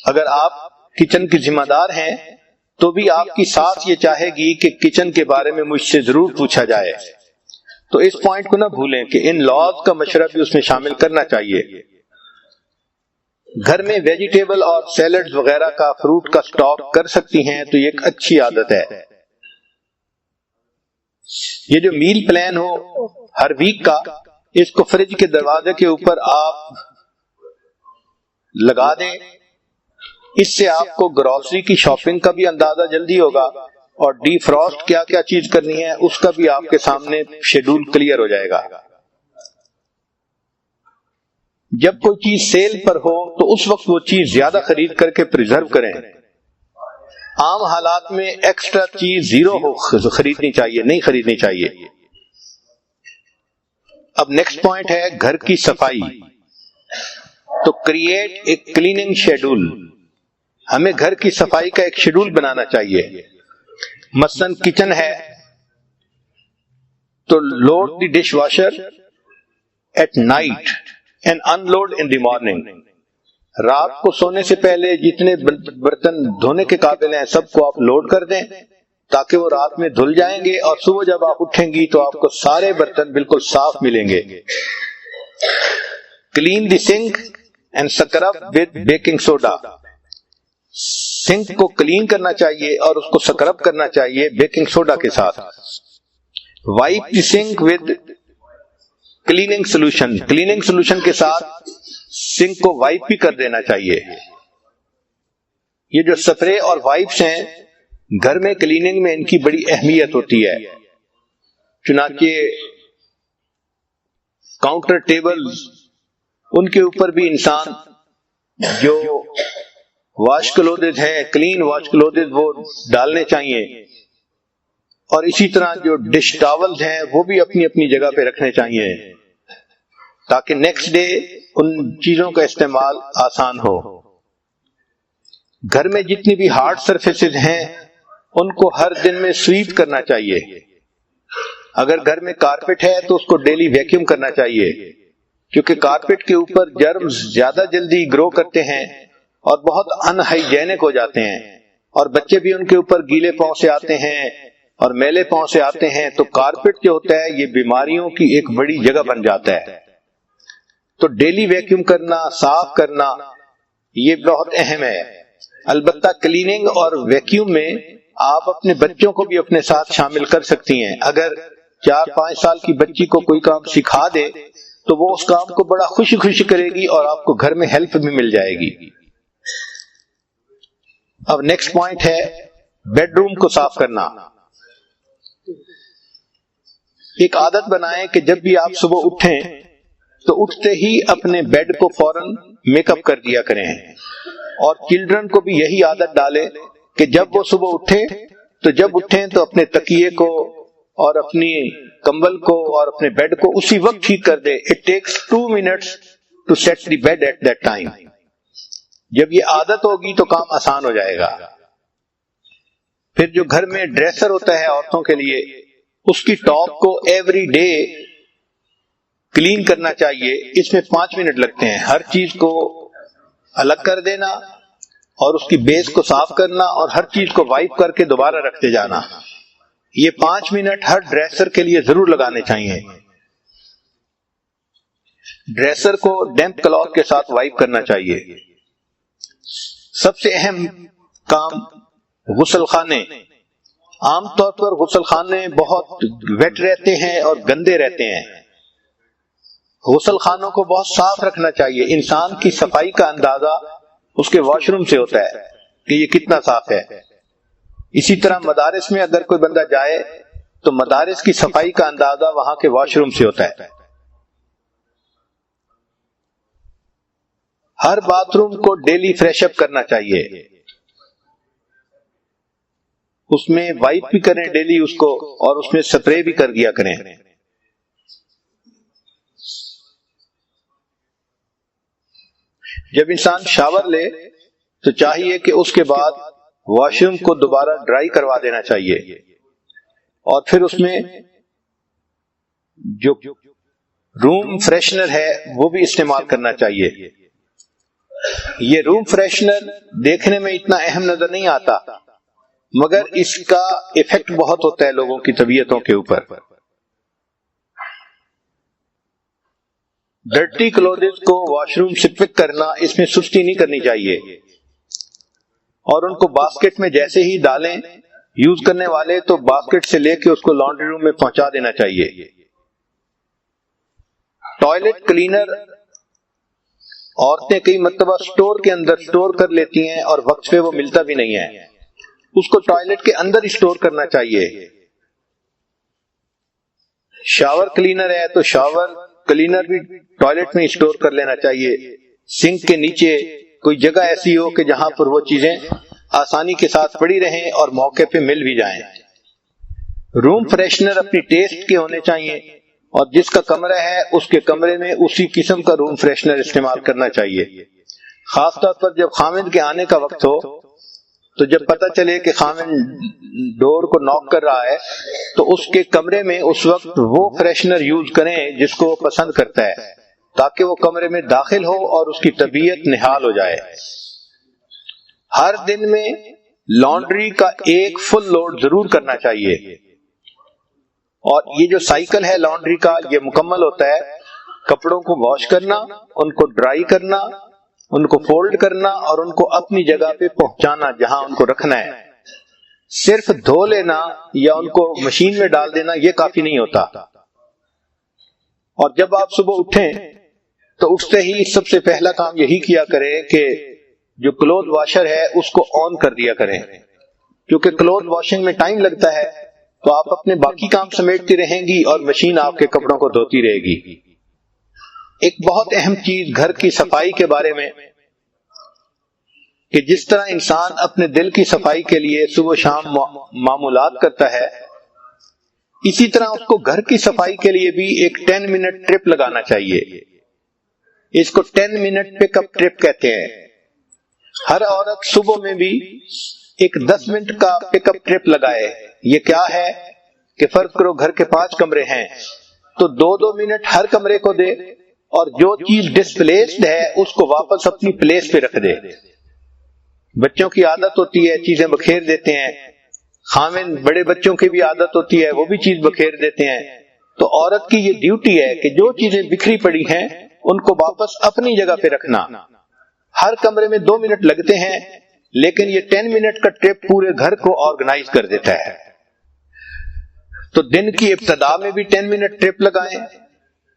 اگر آپ کچن کی ذمہ دار ہیں تو بھی آپ کی ساس یہ چاہے گی کہ کچن کے بارے میں مجھ سے ضرور پوچھا جائے. تو اس پوائنٹ کو نہ بھولیں کہ ان لاز کا مشورہ بھی اس میں شامل کرنا چاہیے. گھر میں ویجیٹیبل اور سیلڈ وغیرہ کا، فروٹ کا سٹاک کر سکتی ہیں تو یہ ایک اچھی عادت ہے. یہ جو میل پلان ہو ہر ویک کا، اس کو فریج کے دروازے کے اوپر آپ لگا دیں. اس سے آپ کو گروسری کی شاپنگ کا بھی اندازہ جلدی ہوگا، اور ڈی فراسٹ کیا کیا چیز کرنی ہے اس کا بھی آپ کے سامنے شیڈول کلیئر ہو جائے گا. جب کوئی چیز سیل پر ہو تو اس وقت وہ چیز زیادہ خرید کر کے پریزرو کریں. عام حالات میں ایکسٹرا چیز زیرو خریدنی چاہیے، نہیں خریدنی چاہیے. اب نیکسٹ پوائنٹ ہے گھر کی صفائی. تو کریٹ اے کلیننگ شیڈول. ہمیں گھر کی صفائی کا ایک شیڈول بنانا چاہیے. مثلاً کچن ہے تو load the dishwasher at night and unload in the morning. رات کو سونے سے پہلے جتنے برتن دھونے کے قابل ہیں سب کو آپ لوڈ کر دیں تاکہ وہ رات میں دھل جائیں گے، اور صبح جب آپ اٹھیں گی تو آپ کو سارے برتن بالکل صاف ملیں گے. Clean the sink and scrub with baking soda. Sink کو کلین کرنا چاہیے اور اس کو سکرب کرنا چاہیے بیکنگ سوڈا کے ساتھ. Wipe the sink with cleaning solution. Cleaning solution کے ساتھ سنک کو وائپ بھی کر دینا چاہیے. یہ جو سپرے اور وائپس ہیں گھر میں کلیننگ میں ان کی بڑی اہمیت ہوتی ہے. چنانچہ کاؤنٹر ٹیبل ان کے اوپر بھی انسان جو واش کلوتھز ہیں، کلین واش کلوتھز، وہ ڈالنے چاہیے. اور اسی طرح جو ڈش ٹاولز ہیں وہ بھی اپنی اپنی جگہ پہ رکھنے چاہیے تاکہ نیکسٹ ڈے ان چیزوں کا استعمال آسان ہو. گھر میں جتنی بھی ہارڈ سرفیسز ہیں ان کو ہر دن میں سویپ کرنا چاہیے. اگر گھر میں کارپیٹ ہے تو اس کو ڈیلی ویکیوم کرنا چاہیے. کیونکہ کارپیٹ کے اوپر جرمز زیادہ جلدی گرو کرتے ہیں اور بہت ان ہائیجینک ہو جاتے ہیں، اور بچے بھی ان کے اوپر گیلے پاؤں سے آتے ہیں اور میلے پاؤں سے آتے ہیں، تو کارپیٹ جو ہوتا ہے یہ بیماریوں کی ایک بڑی جگہ بن جاتا ہے۔ تو ڈیلی ویکیوم کرنا، صاف کرنا یہ بہت اہم ہے۔ البتہ کلیننگ اور ویکیوم میں آپ اپنے بچوں کو بھی اپنے ساتھ شامل کر سکتی ہیں۔ اگر 4-5 سال کی بچی کو کوئی کام سکھا دے تو وہ اس کام کو بڑا خوشی خوشی کرے گی اور آپ کو گھر میں ہیلپ بھی مل جائے گی۔ اب نیکسٹ پوائنٹ ہے بیڈ روم کو صاف کرنا۔ ایک عادت بنائیں کہ جب بھی آپ صبح اٹھیں تو اٹھتے ہی اپنے بیڈ کو فوراً میک اپ کر دیا کریں، اور چلڈرن کو بھی یہی عادت ڈالے کہ جب وہ صبح اٹھیں تو اپنے تکیے کو اور اپنی کمبل کو اور اپنے بیڈ کو اسی وقت ٹھیک کر دے۔ It takes 2 minutes to set the bed at that time۔ جب یہ عادت ہوگی تو کام آسان ہو جائے گا۔ پھر جو گھر میں ڈریسر ہوتا ہے عورتوں کے لیے، اس کی ٹاپ کو ایوری ڈے کلین کرنا چاہیے۔ اس میں 5 منٹ لگتے ہیں۔ ہر چیز کو الگ کر دینا اور اس کی بیس کو صاف کرنا اور ہر چیز کو وائپ کر کے دوبارہ رکھتے جانا۔ یہ 5 منٹ ہر ڈریسر کے لیے ضرور لگانے چاہیے۔ ڈریسر کو ڈیمپ کلاتھ کے ساتھ وائپ کرنا چاہیے۔ سب سے اہم کام غسل خانے۔ عام طور پر غسل خانے بہت ویٹ رہتے ہیں اور گندے رہتے ہیں۔ غسل خانوں کو بہت صاف رکھنا چاہیے۔ انسان کی صفائی کا اندازہ اس کے واش روم سے ہوتا ہے کہ یہ کتنا صاف ہے۔ اسی طرح مدارس میں اگر کوئی بندہ جائے تو مدارس کی صفائی کا اندازہ وہاں کے واش روم سے ہوتا ہے۔ ہر باتھ روم کو ڈیلی فریش اپ کرنا چاہیے۔ اس میں وائپ بھی کریں ڈیلی اس کو، اور اس میں سپرے بھی کر دیا کریں۔ جب انسان شاور لے تو چاہیے کہ اس کے بعد واش روم کو دوبارہ ڈرائی کروا دینا چاہیے، اور پھر اس میں جو روم فریشنر ہے وہ بھی استعمال کرنا چاہیے۔ یہ روم فریشنر دیکھنے میں اتنا اہم نظر نہیں آتا، مگر اس کا ایفیکٹ بہت ہوتا ہے لوگوں کی طبیعتوں کے اوپر۔ ڈرٹی کلوتھز کو واش روم سے پک کرنا، اس میں سستی نہیں کرنی چاہیے، اور ان کو باسکٹ میں جیسے ہی ڈالیں یوز کرنے والے تو باسکٹ سے لے کے اس کو لانڈری روم میں پہنچا دینا چاہیے۔ ٹوائلٹ کلینر عورتیں کئی مرتبہ سٹور کے اندر سٹور کر لیتی ہیں اور وقت پہ وہ ملتا بھی نہیں ہے، اس کو ٹوائلٹ کے اندر ہی سٹور کرنا چاہیے۔ شاور کلینر ہے تو شاور کلینر بھی ٹوائلٹ میں سٹور کر لینا چاہیے۔ سنک کے نیچے کوئی جگہ ایسی ہو کہ جہاں پر وہ چیزیں آسانی کے ساتھ پڑی رہیں اور موقع پہ مل بھی جائیں۔ روم فریشنر اپنی ٹیسٹ کے ہونے چاہیے، اور جس کا کمرہ ہے اس کے کمرے میں اسی قسم کا روم فریشنر استعمال کرنا چاہیے۔ خاص طور پر جب خامند کے آنے کا وقت ہو تو جب پتہ چلے کہ خامند ڈور کو ناک کر رہا ہے تو اس کے کمرے میں اس وقت وہ فریشنر یوز کریں جس کو وہ پسند کرتا ہے، تاکہ وہ کمرے میں داخل ہو اور اس کی طبیعت نہال ہو جائے۔ ہر دن میں لانڈری کا ایک فل لوڈ ضرور کرنا چاہیے، اور یہ جو سائیکل ہے لانڈری کا یہ مکمل ہوتا ہے کپڑوں کو واش کرنا، ان کو ڈرائی کرنا، ان کو فولڈ کرنا اور ان کو اپنی جگہ پہ پہنچانا جہاں ان کو رکھنا ہے۔ صرف دھو لینا یا ان کو مشین میں ڈال دینا یہ کافی نہیں ہوتا۔ اور جب آپ صبح اٹھیں تو اٹھتے ہی سب سے پہلا کام یہی کیا کریں کہ جو کلوتھ واشر ہے اس کو آن کر دیا کریں، کیونکہ کلوتھ واشنگ میں ٹائم لگتا ہے تو آپ اپنے باقی کام سمیٹتی رہیں گی اور مشین آپ کے کپڑوں کو دھوتی رہے گی۔ ایک بہت اہم چیز گھر کی صفائی کے بارے میں کہ جس طرح انسان اپنے دل کی صفائی کے لیے صبح شام معمولات کرتا ہے، اسی طرح اس کو گھر کی صفائی کے لیے بھی ایک 10 منٹ ٹرپ لگانا چاہیے۔ اس کو 10 منٹ پک اپ ٹرپ کہتے ہیں۔ ہر عورت صبح میں بھی ایک 10 منٹ کا پک اپ ٹرپ لگائے۔ یہ کیا ہے کہ فرض کرو گھر کے 5 کمرے ہیں تو 2-2 منٹ ہر کمرے کو دے اور جو چیز ڈسپلیسڈ ہے اس کو واپس اپنی پلیس پہ رکھ دے. بچوں کی عادت ہوتی ہے چیزیں بکھیر دیتے ہیں، خاوند بڑے بچوں کی بھی عادت ہوتی ہے وہ بھی چیز بکھیر دیتے ہیں. تو عورت کی یہ ڈیوٹی ہے کہ جو چیزیں بکھری پڑی ہیں ان کو واپس اپنی جگہ پہ رکھنا. ہر کمرے میں 2 منٹ لگتے ہیں لیکن یہ 10 منٹ کا ٹرپ پورے گھر کو آرگنائز کر دیتا ہے. تو دن کی ابتدا میں بھی 10 منٹ ٹرپ لگائیں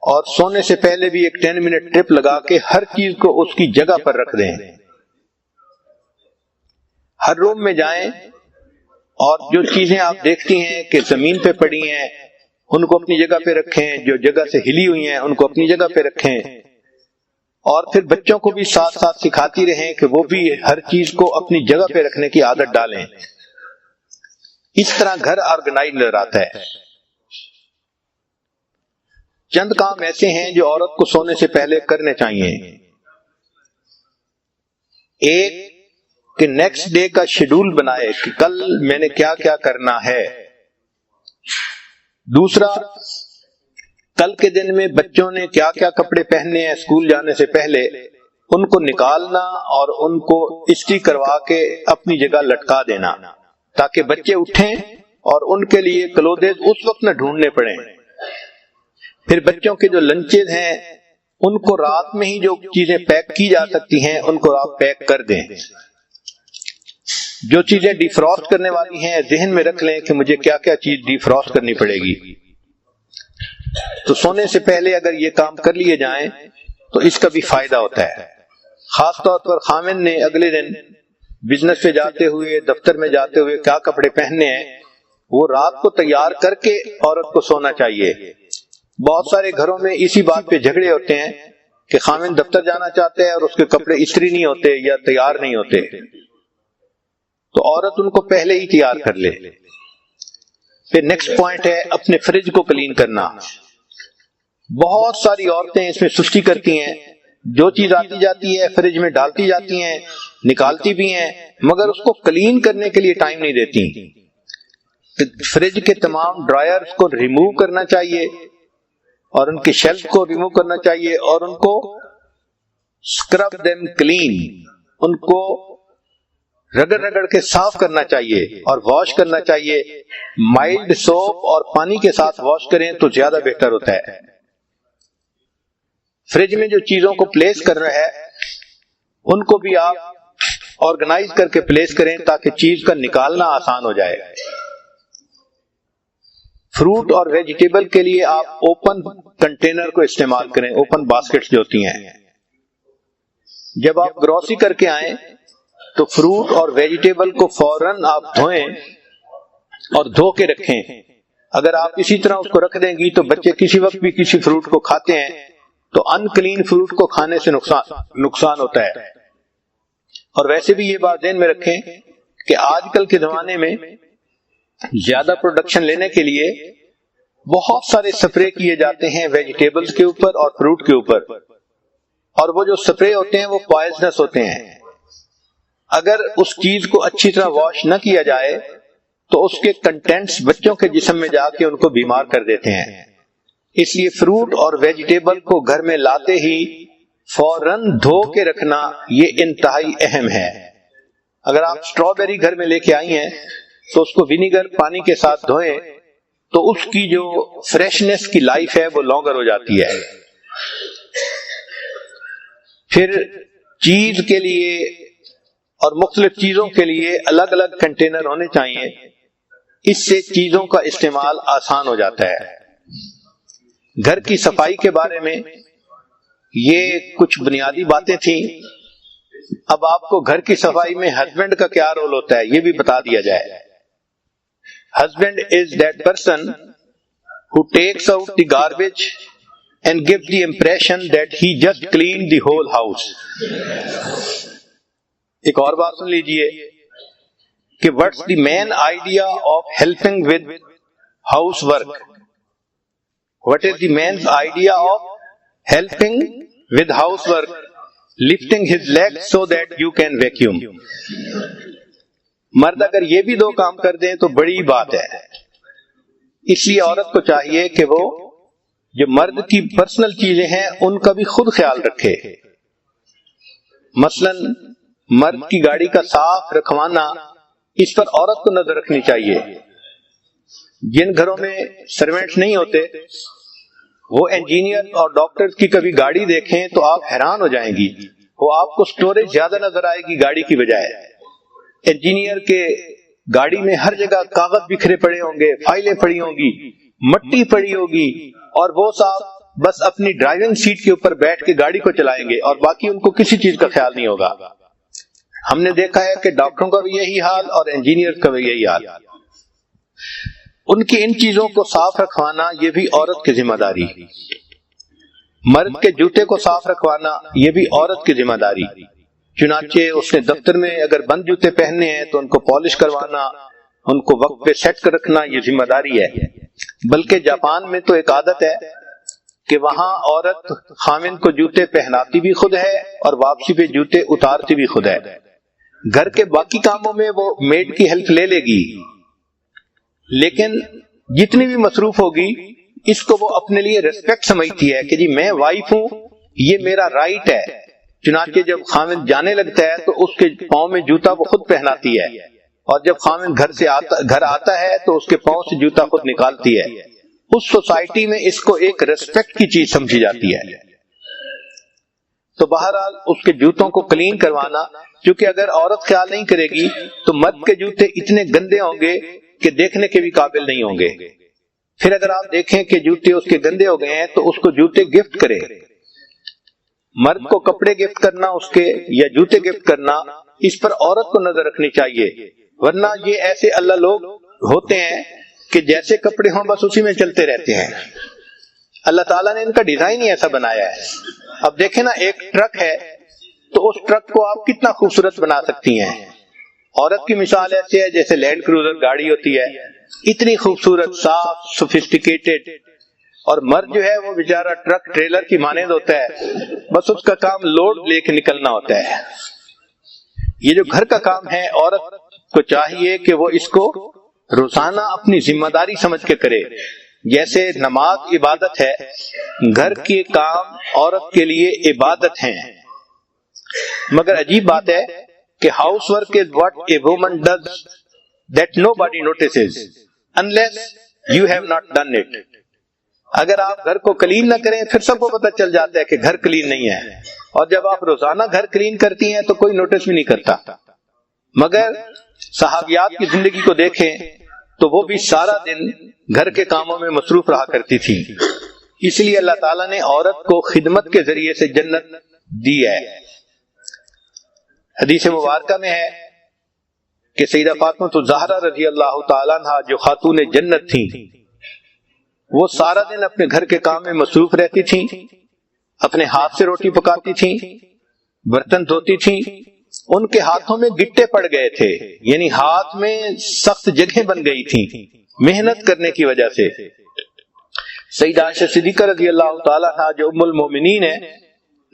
اور سونے سے پہلے بھی ایک 10 منٹ ٹرپ لگا کے ہر چیز کو اس کی جگہ پر رکھ دیں. ہر روم میں جائیں اور جو چیزیں آپ دیکھتی ہیں کہ زمین پہ پڑی ہیں ان کو اپنی جگہ پہ رکھیں، جو جگہ سے ہلی ہوئی ہیں ان کو اپنی جگہ پہ رکھیں. اور پھر بچوں کو بھی ساتھ ساتھ سکھاتی رہیں کہ وہ بھی ہر چیز کو اپنی جگہ پہ رکھنے کی عادت ڈالیں. اس طرح گھر آرگنائز نظر آتا ہے. چند کام ایسے ہیں جو عورت کو سونے سے پہلے کرنے چاہیے. ایک کہ نیکسٹ ڈے کا شیڈول بنائے کہ کل میں نے کیا کیا کرنا ہے. دوسرا، کل کے دن میں بچوں نے کیا کیا کپڑے پہننے ہیں اسکول جانے سے پہلے ان کو نکالنا اور ان کو استری کروا کے اپنی جگہ لٹکا دینا تاکہ بچے اٹھیں اور ان کے لیے کلودز اس وقت نہ ڈھونڈنے پڑیں. پھر بچوں کے جو لنچز ہیں ان کو رات میں ہی جو چیزیں پیک کی جا سکتی ہیں ان کو آپ پیک کر دیں. جو چیزیں ڈی فروسٹ کرنے والی ہیں ذہن میں رکھ لیں کہ مجھے کیا کیا چیز ڈی فروسٹ کرنی پڑے گی. تو سونے سے پہلے اگر یہ کام کر لیے جائیں تو اس کا بھی فائدہ ہوتا ہے. خاص طور پر خاوند نے اگلے دن بزنس پہ جاتے ہوئے دفتر میں جاتے ہوئے کیا کپڑے پہننے ہیں وہ رات کو تیار کر کے عورت کو سونا چاہیے. بہت سارے گھروں میں اسی بات پہ جھگڑے ہوتے ہیں کہ خاوند دفتر جانا چاہتے ہیں اور اس کے کپڑے استری نہیں ہوتے یا تیار نہیں ہوتے. تو عورت ان کو پہلے ہی تیار کر لے. پھر نیکسٹ پوائنٹ ہے اپنے فریج کو کلین کرنا. بہت ساری عورتیں اس میں سستی کرتی ہیں، جو چیز آتی جاتی ہے فریج میں ڈالتی جاتی ہیں، نکالتی بھی ہیں مگر اس کو کلین کرنے کے لیے ٹائم نہیں دیتی. فریج کے تمام ڈرائرز کو ریموو کرنا چاہیے اور ان کے شیلف کو ریموو کرنا چاہیے اور ان کو اسکرب دیم کلین، ان کو رگڑ رگڑ کے صاف کرنا چاہیے اور واش کرنا چاہیے. مائلڈ سوپ اور پانی کے ساتھ واش کریں تو زیادہ بہتر ہوتا ہے. فریج میں جو چیزوں کو پلیس کر رہا ہے ان کو بھی آپ آرگنائز کر کے پلیس کریں تاکہ چیز کا نکالنا آسان ہو جائے. فروٹ اور ویجیٹیبل کے لیے آپ اوپن کنٹینر کو استعمال کریں، اوپن باسکٹس جو ہوتی ہیں. جب آپ گروسری کر کے آئیں تو فروٹ اور ویجیٹیبل کو فوراً آپ دھوئیں اور دھو کے رکھیں. اگر آپ اسی طرح اس کو رکھ دیں گی تو بچے کسی وقت بھی کسی فروٹ کو کھاتے ہیں تو ان کلین فروٹ کو کھانے سے نقصان ہوتا ہے. اور ویسے بھی یہ بات ذہن میں رکھیں کہ آج کل کے زمانے میں زیادہ پروڈکشن لینے کے لیے بہت سارے سپرے کیے جاتے ہیں ویجیٹیبلز کے اوپر اور فروٹ کے اوپر، اور وہ جو سپرے ہوتے ہیں وہ پوائزنس ہوتے ہیں. اگر اس چیز کو اچھی طرح واش نہ کیا جائے تو اس کے کنٹینٹس بچوں کے جسم میں جا کے ان کو بیمار کر دیتے ہیں. اس لیے فروٹ اور ویجیٹیبل کو گھر میں لاتے ہی فوراً دھو کے رکھنا یہ انتہائی اہم ہے. اگر آپ اسٹرابیری گھر میں لے کے آئی ہیں تو اس کو ونیگر پانی کے ساتھ دھوئیں تو اس کی جو فریشنس کی لائف ہے وہ لانگر ہو جاتی ہے. پھر چیز کے لیے اور مختلف چیزوں کے لیے الگ الگ کنٹینر ہونے چاہیے، اس سے چیزوں کا استعمال آسان ہو جاتا ہے. گھر کی صفائی کے بارے میں یہ کچھ بنیادی باتیں تھیں. اب آپ کو گھر کی صفائی میں ہسبینڈ کا کیا رول ہوتا ہے یہ بھی بتا دیا جائے. Husband is that person who takes out the garbage and gives the impression that he just cleaned the whole house. ایک اور بات سن لیجئے کہ what's the main idea of helping with housework? What is the man's idea of helping with housework? Lifting his legs so that you can vacuum. مرد اگر یہ بھی 2 کام کر دیں تو بڑی بات ہے. اس لیے عورت کو چاہیے کہ وہ جو مرد کی پرسنل چیزیں ہیں ان کا بھی خود خیال رکھے. مثلا مرد کی گاڑی کا صاف رکھوانا، اس پر عورت کو نظر رکھنی چاہیے. جن گھروں میں سروینٹس نہیں ہوتے وہ انجینئر اور ڈاکٹر کی کبھی گاڑی دیکھیں تو آپ حیران ہو جائیں گی. وہ آپ کو سٹوریج زیادہ نظر آئے گی گاڑی کی بجائے. انجینئر کے گاڑی میں ہر جگہ کاغذ بکھرے پڑے ہوں گے، فائلیں پڑی ہوں گی، مٹی پڑی ہوگی، اور وہ صاحب بس اپنی ڈرائیونگ سیٹ کے اوپر بیٹھ کے گاڑی کو چلائیں گے اور باقی ان کو کسی چیز کا خیال نہیں ہوگا. ہم نے دیکھا ہے کہ ڈاکٹروں کا بھی یہی حال اور انجینئر کا بھی یہی حال. ان کی ان چیزوں کو صاف رکھوانا یہ بھی عورت کی ذمہ داری. مرد کے جوتے کو صاف رکھوانا یہ بھی عورت کی ذمہ داری. چنانچہ اس نے دفتر میں اگر بند جوتے پہننے ہیں تو ان کو پالش کروانا، ان کو وقت پہ سیٹ کر رکھنا یہ ذمہ داری ہے. بلکہ جاپان میں تو ایک عادت ہے کہ وہاں عورت خاوند کو جوتے پہناتی بھی خود ہے اور واپسی پہ جوتے اتارتی بھی خود ہے. گھر کے باقی کاموں میں وہ میڈ کی ہیلپ لے لے گی، لیکن جتنی بھی مصروف ہوگی اس کو وہ اپنے لیے ریسپیکٹ سمجھتی ہے کہ جی میں وائف ہوں، یہ میرا رائٹ ہے. چنانچہ جب خاوند جانے لگتا ہے تو اس کے پاؤں میں جوتا وہ خود پہناتی ہے، اور جب خاوند گھر آتا ہے تو اس کے پاؤں سے جوتا خود نکالتی ہے. اس سوسائٹی میں اس کو ایک ریسپیکٹ کی چیز سمجھی جاتی ہے. تو بہرحال اس کے جوتوں کو کلین کروانا، کیونکہ اگر عورت خیال نہیں کرے گی تو مرد کے جوتے اتنے گندے ہوں گے کہ دیکھنے کے بھی قابل نہیں ہوں گے. پھر اگر آپ دیکھیں کہ جوتے اس کے گندے ہو گئے ہیں تو اس کو جوتے گفٹ کرے. مرد کو کپڑے گفٹ کرنا اس کے یا جوتے گفٹ کرنا، اس پر عورت کو نظر رکھنی چاہیے. ورنہ یہ ایسے اللہ لوگ ہوتے ہیں کہ جیسے کپڑے ہوں بس اسی میں چلتے رہتے ہیں. اللہ تعالیٰ نے ان کا ڈیزائن ہی ایسا بنایا ہے. اب دیکھیں نا، ایک ٹرک ہے تو اس ٹرک کو آپ کتنا خوبصورت بنا سکتی ہیں. عورت کی مثال ایسے ہے جیسے لینڈ کروزر گاڑی ہوتی ہے، اتنی خوبصورت، صاف، سوفسٹیکیٹڈ. اور مرد جو ہے وہ بیچارہ ٹرک ٹریلر کی مانند ہوتا ہے، بس اس کا کام لوڈ لے کے نکلنا ہوتا ہے. یہ جو گھر کا کام ہے عورت کو چاہیے کہ وہ اس کو روزانہ اپنی ذمہ داری سمجھ کے کرے. جیسے نماز عبادت ہے، گھر کے کام عورت کے لیے عبادت ہیں. مگر عجیب بات ہے کہ house work is what a woman does that no body notices unless you have not done it. اگر آپ گھر کو کلین نہ کریں پھر سب کو پتہ چل جاتا ہے کہ گھر کلین نہیں ہے، اور جب آپ روزانہ گھر کلین کرتی ہیں تو کوئی نوٹس بھی نہیں کرتا. مگر صحابیات کی زندگی کو دیکھیں تو وہ بھی سارا دن گھر کے کاموں میں مصروف رہا کرتی تھی. اس لیے اللہ تعالیٰ نے عورت کو خدمت کے ذریعے سے جنت دی ہے. حدیث مبارکہ میں ہے کہ سیدہ فاطمہ الزہرا رضی اللہ تعالیٰ عنہ جو خاتون جنت تھیں، وہ سارا دن اپنے گھر کے کام میں مصروف رہتی تھیں. اپنے ہاتھ سے روٹی پکاتی تھیں، برتن دھوتی تھیں. ان کے ہاتھوں میں گٹے پڑ گئے تھے، یعنی ہاتھ میں سخت جگہیں بن گئی تھیں محنت کرنے کی وجہ سے. سیدہ عائشہ صدیقہ رضی اللہ تعالیٰ عنہ جو ام المومنین ہیں،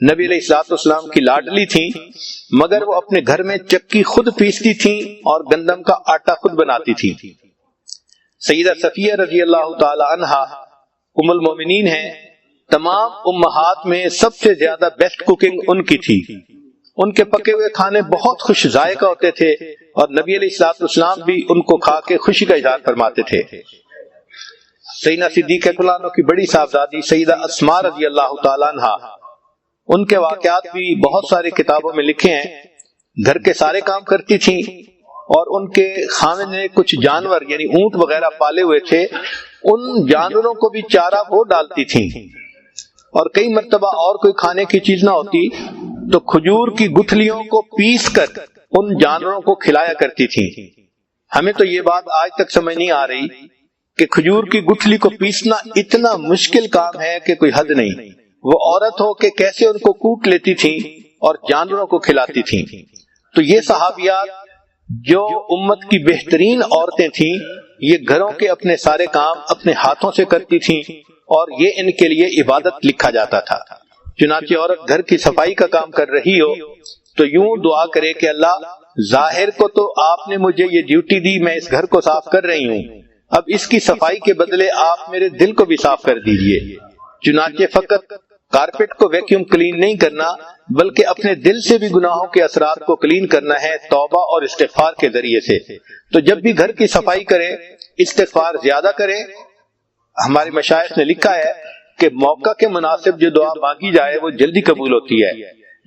نبی علیہ الصلوۃ والسلام کی لاڈلی تھیں، مگر وہ اپنے گھر میں چکی خود پیستی تھیں اور گندم کا آٹا خود بناتی تھیں. سیدہ صفیہ رضی اللہ تعالی عنہا ام المومنین ہیں. تمام امہات میں سب سے زیادہ بیسٹ کوکنگ ان کی تھی. ان کے پکے ہوئے کھانے بہت خوش ذائقہ ہوتے تھے اور نبی علیہ الصلوۃ والسلام بھی ان کو کھا کے خوشی کا اظہار فرماتے تھے. سیدہ صدیقہ رضی اللہ عنہ کی بڑی صاحبزادی سیدہ اسماء رضی اللہ تعالی عنہا، ان کے واقعات بھی بہت ساری کتابوں میں لکھے ہیں. گھر کے سارے کام کرتی تھیں اور ان کے خاوند نے کچھ جانور یعنی اونٹ وغیرہ پالے ہوئے تھے، ان جانوروں کو بھی چارہ وہ ڈالتی تھیں. اور کئی مرتبہ اور کوئی کھانے کی چیز نہ ہوتی تو کھجور کی گٹھلیوں کو پیس کر ان جانوروں کو کھلایا کرتی تھیں. ہمیں تو یہ بات آج تک سمجھ نہیں آ رہی کہ کھجور کی گٹھلی کو پیسنا اتنا مشکل کام ہے کہ کوئی حد نہیں. وہ عورت ہو کہ کیسے ان کو کوٹ لیتی تھیں اور جانوروں کو کھلاتی تھیں. تو یہ صحابیات جو امت کی بہترین عورتیں تھیں، یہ گھروں کے اپنے سارے کام اپنے ہاتھوں سے کرتی تھیں اور یہ ان کے لیے عبادت لکھا جاتا تھا. چنانچہ عورت گھر کی صفائی کا کام کر رہی ہو تو یوں دعا کرے کہ اللہ، ظاہر کو تو آپ نے مجھے یہ ڈیوٹی دی، میں اس گھر کو صاف کر رہی ہوں، اب اس کی صفائی کے بدلے آپ میرے دل کو بھی صاف کر دیجئے. چنانچہ فقط کارپیٹ کو ویکیوم کلین نہیں کرنا بلکہ اپنے دل سے بھی گناہوں کے اثرات کو کلین کرنا ہے توبہ اور استغفار کے ذریعے سے۔ تو جب بھی گھر کی صفائی کریں استغفار زیادہ کریں۔ ہمارے مشائخ نے لکھا ہے کہ موقع کے مناسب جو دعا مانگی جائے وہ جلدی قبول ہوتی ہے۔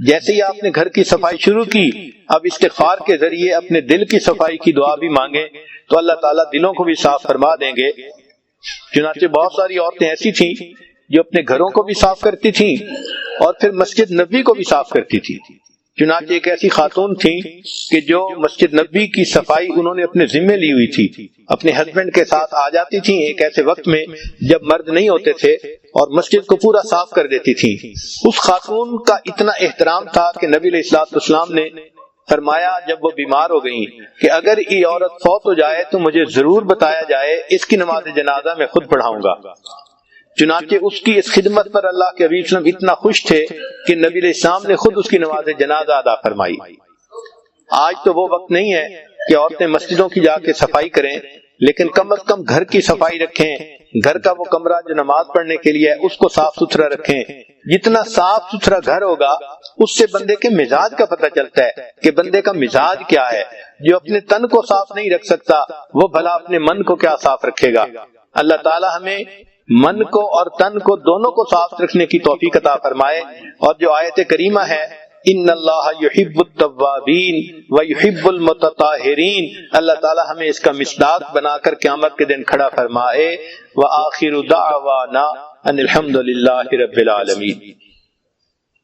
جیسے ہی آپ نے گھر کی صفائی شروع کی، اب استغفار کے ذریعے اپنے دل کی صفائی کی دعا بھی مانگیں تو اللہ تعالیٰ دلوں کو بھی صاف فرما دیں گے۔ چنانچہ بہت ساری عورتیں ایسی تھیں جو اپنے گھروں کو بھی صاف کرتی تھیں اور پھر مسجد نبوی کو بھی صاف کرتی تھی۔ چنانچہ ایک ایسی خاتون تھیں کہ جو مسجد نبوی کی صفائی انہوں نے اپنے ذمے لی ہوئی تھی، اپنے ہسبینڈ کے ساتھ آ جاتی تھیں ایک ایسے وقت میں جب مرد نہیں ہوتے تھے اور مسجد کو پورا صاف کر دیتی تھیں۔ اس خاتون کا اتنا احترام تھا کہ نبی علیہ الصلوۃ والسلام نے فرمایا جب وہ بیمار ہو گئیں کہ اگر یہ عورت فوت ہو جائے تو مجھے ضرور بتایا جائے، اس کی نماز جنازہ میں خود پڑھاؤں گا۔ چنانچہ اس کی اس خدمت پر اللہ کے حبیب صلی اللہ علیہ وسلم اتنا خوش تھے کہ نبی علیہ السلام نے خود اس کی نماز جنازہ ادا فرمائی۔ آج تو وہ وقت نہیں ہے کہ عورتیں مسجدوں کی جا کے صفائی کریں، لیکن کم از کم گھر کی صفائی رکھیں، گھر کا وہ کمرہ جو نماز پڑھنے کے لیے ہے اس کو صاف ستھرا رکھیں۔ جتنا صاف ستھرا گھر ہوگا اس سے بندے کے مزاج کا پتہ چلتا ہے کہ بندے کا مزاج کیا ہے۔ جو اپنے تن کو صاف نہیں رکھ سکتا وہ بھلا اپنے من کو کیا صاف رکھے گا۔ اللہ تعالی ہمیں من کو اور تن کو دونوں کو صاف رکھنے کی توفیق عطا فرمائے۔ اور جو آیت کریمہ ہے ان اللہ یحب التوابین ویحب المتطہرین، اللہ تعالی ہمیں اس کا مصداق بنا کر قیامت کے دن کھڑا فرمائے۔ وآخر دعوانا ان الحمد للہ رب العالمین۔